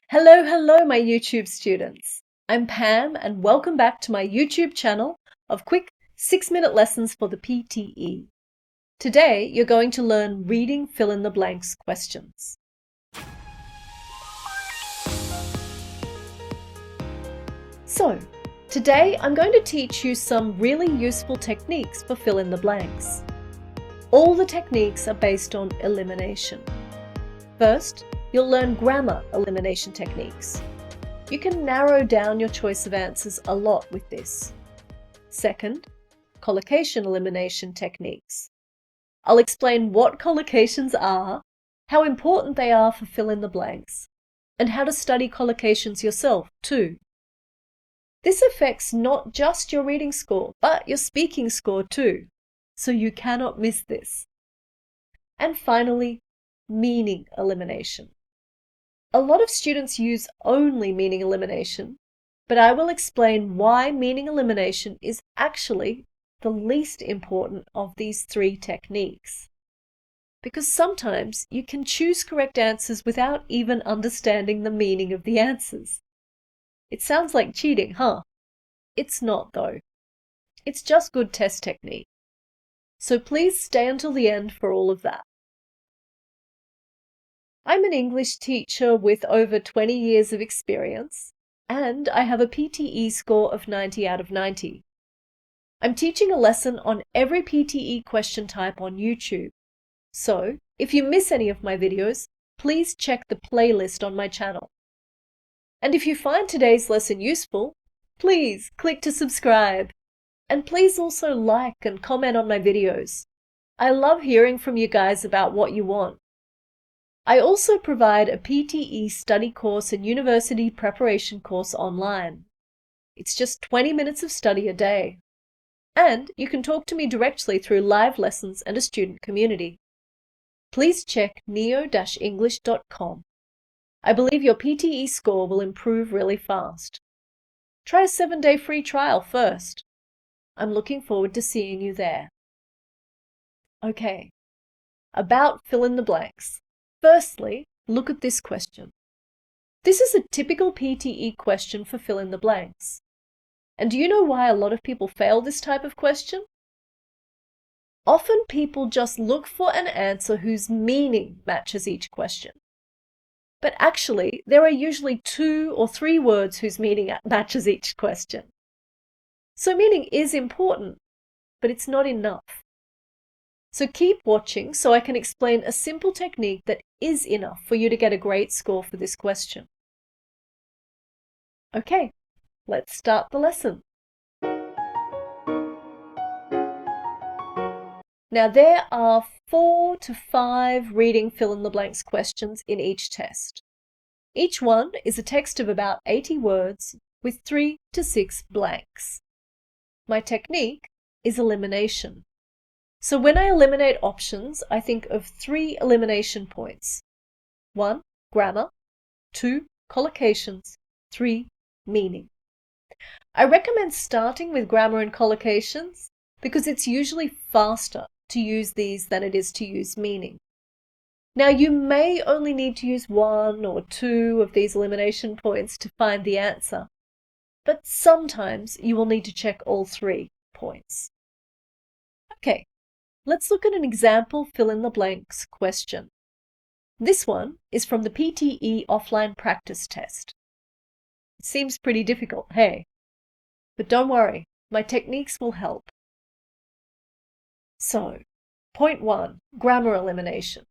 Hello, hello, my YouTube students. I'm Pam, and welcome back to my YouTube channel of quick 6-minute lessons for the PTE. Today, you're going to learn reading fill-in-the-blanks questions. So, today I'm going to teach you some really useful techniques for fill-in-the-blanks. All the techniques are based on elimination. First, you'll learn grammar elimination techniques. You can narrow down your choice of answers a lot with this. Second, collocation elimination techniques. I'll explain what collocations are, how important they are for fill-in-the-blanks, and how to study collocations yourself too. This affects not just your reading score, but your speaking score too, so you cannot miss this. And finally, meaning elimination. A lot of students use only meaning elimination, but I will explain why meaning elimination is actually the least important of these three techniques. Because sometimes you can choose correct answers without even understanding the meaning of the answers. It sounds like cheating, huh? It's not though. It's just good test technique. So please stay until the end for all of that. I'm an English teacher with over 20 years of experience, and I have a PTE score of 90 out of 90. I'm teaching a lesson on every PTE question type on YouTube. So, if you miss any of my videos, please check the playlist on my channel. And if you find today's lesson useful, please click to subscribe. And please also like and comment on my videos. I love hearing from you guys about what you want. I also provide a PTE study course and university preparation course online. It's just 20 minutes of study a day. And you can talk to me directly through live lessons and a student community. Please check neo-english.com. I believe your PTE score will improve really fast. Try a 7-day free trial first. I'm looking forward to seeing you there. Okay, about fill-in-the-blanks. Firstly, look at this question. This is a typical PTE question for fill-in-the-blanks. And do you know why a lot of people fail this type of question? Often people just look for an answer whose meaning matches each question. But actually, there are usually 2 or 3 words whose meaning matches each question. So meaning is important, but it's not enough. So keep watching so I can explain a simple technique that is enough for you to get a great score for this question. Okay, let's start the lesson. Now there are 4 to 5 reading fill-in-the-blanks questions in each test. Each one is a text of about 80 words with 3 to 6 blanks. My technique is elimination. So when I eliminate options, I think of 3 elimination points. 1, grammar. 2, collocations. 3, meaning. I recommend starting with grammar and collocations because it's usually faster to use these than it is to use meaning. Now you may only need to use 1 or 2 of these elimination points to find the answer, but sometimes you will need to check all 3 points. Okay, let's look at an example fill-in-the-blanks question. This one is from the PTE offline practice test. It seems pretty difficult, hey? But don't worry, my techniques will help. So, point 1, grammar elimination.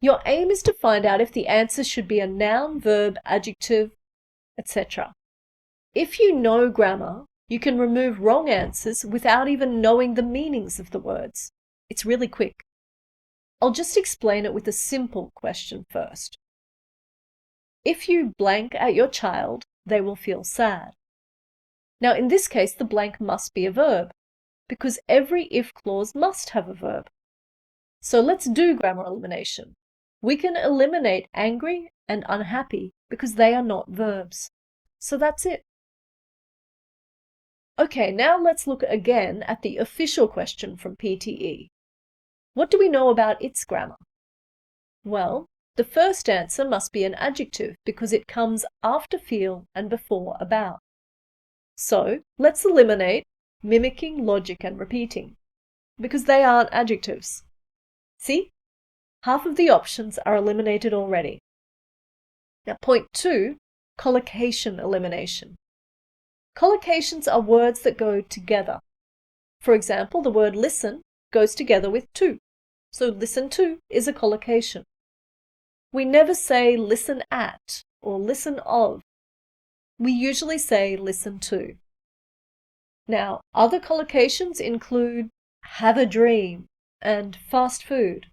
Your aim is to find out if the answer should be a noun, verb, adjective, etc. If you know grammar, you can remove wrong answers without even knowing the meanings of the words. It's really quick. I'll just explain it with a simple question first. If you blank at your child, they will feel sad. Now in this case, the blank must be a verb, because every if clause must have a verb. So let's do grammar elimination. We can eliminate angry and unhappy because they are not verbs. So that's it. Okay, now let's look again at the official question from PTE. What do we know about its grammar? Well, The first answer must be an adjective because it comes after feel and before about. So let's eliminate mimicking, logic, and repeating because they aren't adjectives. See? Half of the options are eliminated already. Now, point 2, collocation elimination. Collocations are words that go together. For example, the word listen goes together with to. So listen to is a collocation. We never say listen at or listen of. We usually say listen to. Now, other collocations include have a dream and fast food.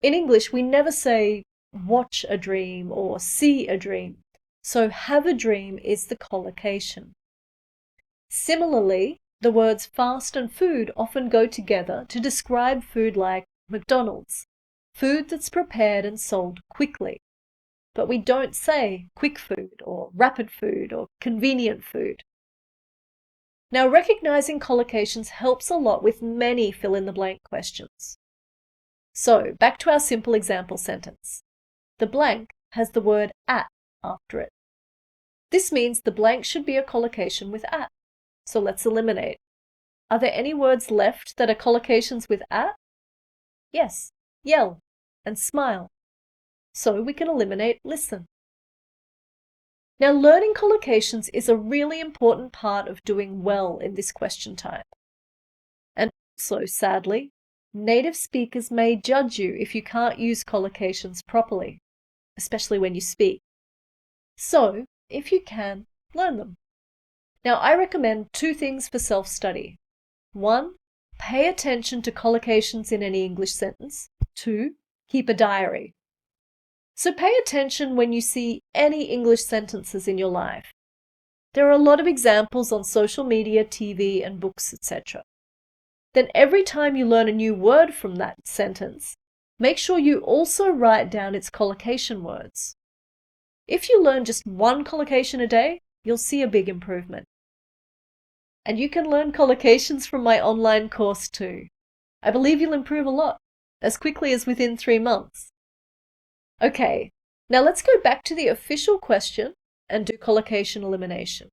In English, we never say watch a dream or see a dream. So have a dream is the collocation. Similarly, the words fast and food often go together to describe food like McDonald's, food that's prepared and sold quickly. But we don't say quick food or rapid food or convenient food. Now, recognizing collocations helps a lot with many fill-in-the-blank questions. So, back to our simple example sentence. The blank has the word at after it. This means the blank should be a collocation with at. So let's eliminate. Are there any words left that are collocations with at? Yes, yell and smile. So we can eliminate listen. Now, learning collocations is a really important part of doing well in this question type. And also, sadly, native speakers may judge you if you can't use collocations properly, especially when you speak. So, if you can, learn them. Now, I recommend 2 things for self-study. 1, pay attention to collocations in any English sentence. 2, keep a diary. So pay attention when you see any English sentences in your life. There are a lot of examples on social media, TV, and books, etc. Then every time you learn a new word from that sentence, make sure you also write down its collocation words. If you learn just 1 collocation a day, you'll see a big improvement. And you can learn collocations from my online course too. I believe you'll improve a lot, as quickly as within 3 months. Okay, now let's go back to the official question and do collocation elimination.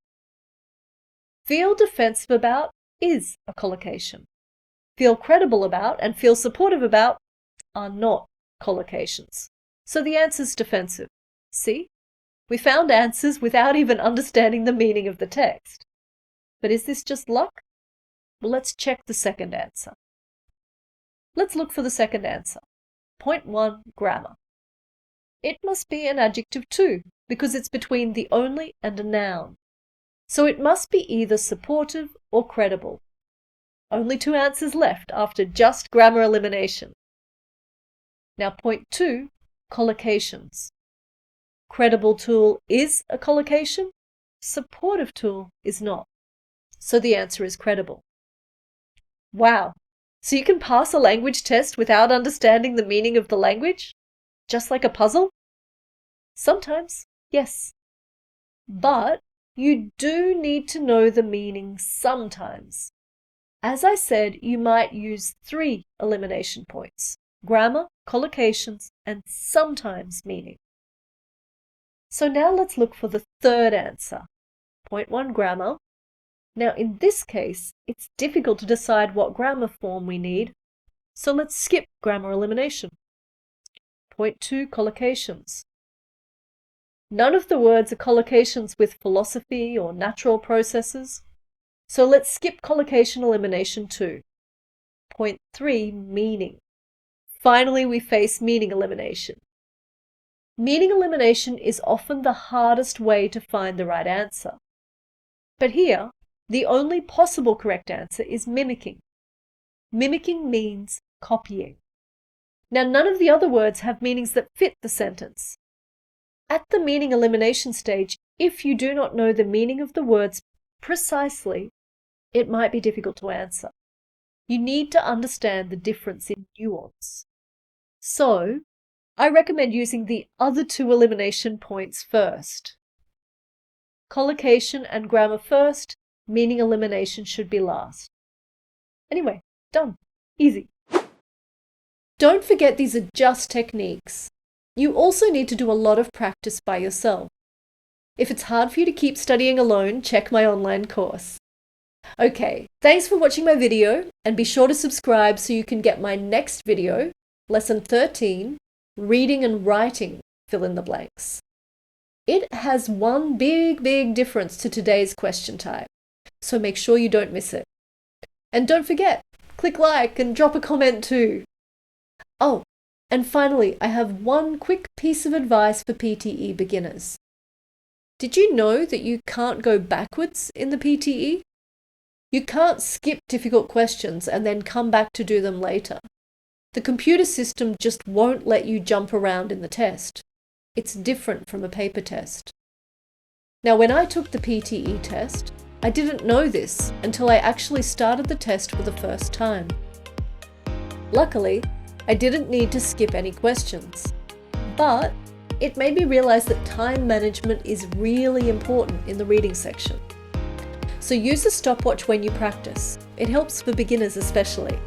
Feel defensive about is a collocation. Feel credible about and feel supportive about are not collocations. So the answer's defensive. See? We found answers without even understanding the meaning of the text. But is this just luck? Well, let's check the second answer. Let's look for the second answer. Point 1, grammar. It must be an adjective too, because it's between the only and a noun. So it must be either supportive or credible. Only 2 answers left after just grammar elimination. Now, point 2, collocations. Credible tool is a collocation, supportive tool is not. So the answer is credible. Wow! So you can pass a language test without understanding the meaning of the language? Just like a puzzle? Sometimes, yes. But you do need to know the meaning sometimes. As I said, you might use 3 elimination points: grammar, collocations, and sometimes meaning. So now let's look for the third answer. Point 1, grammar. Now in this case, it's difficult to decide what grammar form we need, so let's skip grammar elimination. Point 2, collocations. None of the words are collocations with philosophy or natural processes, so let's skip collocation elimination too. Point 3, meaning. Finally, we face meaning elimination. Meaning elimination is often the hardest way to find the right answer. But here, the only possible correct answer is mimicking. Mimicking means copying. Now, none of the other words have meanings that fit the sentence. At the meaning elimination stage, if you do not know the meaning of the words precisely, it might be difficult to answer. You need to understand the difference in nuance. So, I recommend using the other 2 elimination points first. Collocation and grammar first, meaning elimination should be last. Anyway, done. Easy. Don't forget these are just techniques. You also need to do a lot of practice by yourself. If it's hard for you to keep studying alone, check my online course. Okay, thanks for watching my video, and be sure to subscribe so you can get my next video, Lesson 13, Reading and Writing, fill in the blanks. It has one big difference to today's question type, so make sure you don't miss it. And don't forget, click like and drop a comment too. Oh, and finally, I have one quick piece of advice for PTE beginners. Did you know that you can't go backwards in the PTE? You can't skip difficult questions and then come back to do them later. The computer system just won't let you jump around in the test. It's different from a paper test. Now, when I took the PTE test, I didn't know this until I actually started the test for the first time. Luckily, I didn't need to skip any questions, but it made me realize that time management is really important in the reading section. So use a stopwatch when you practice. It helps for beginners especially.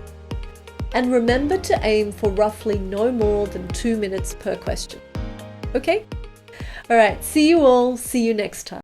And remember to aim for roughly no more than 2 minutes per question. Okay? Alright, see you all. See you next time.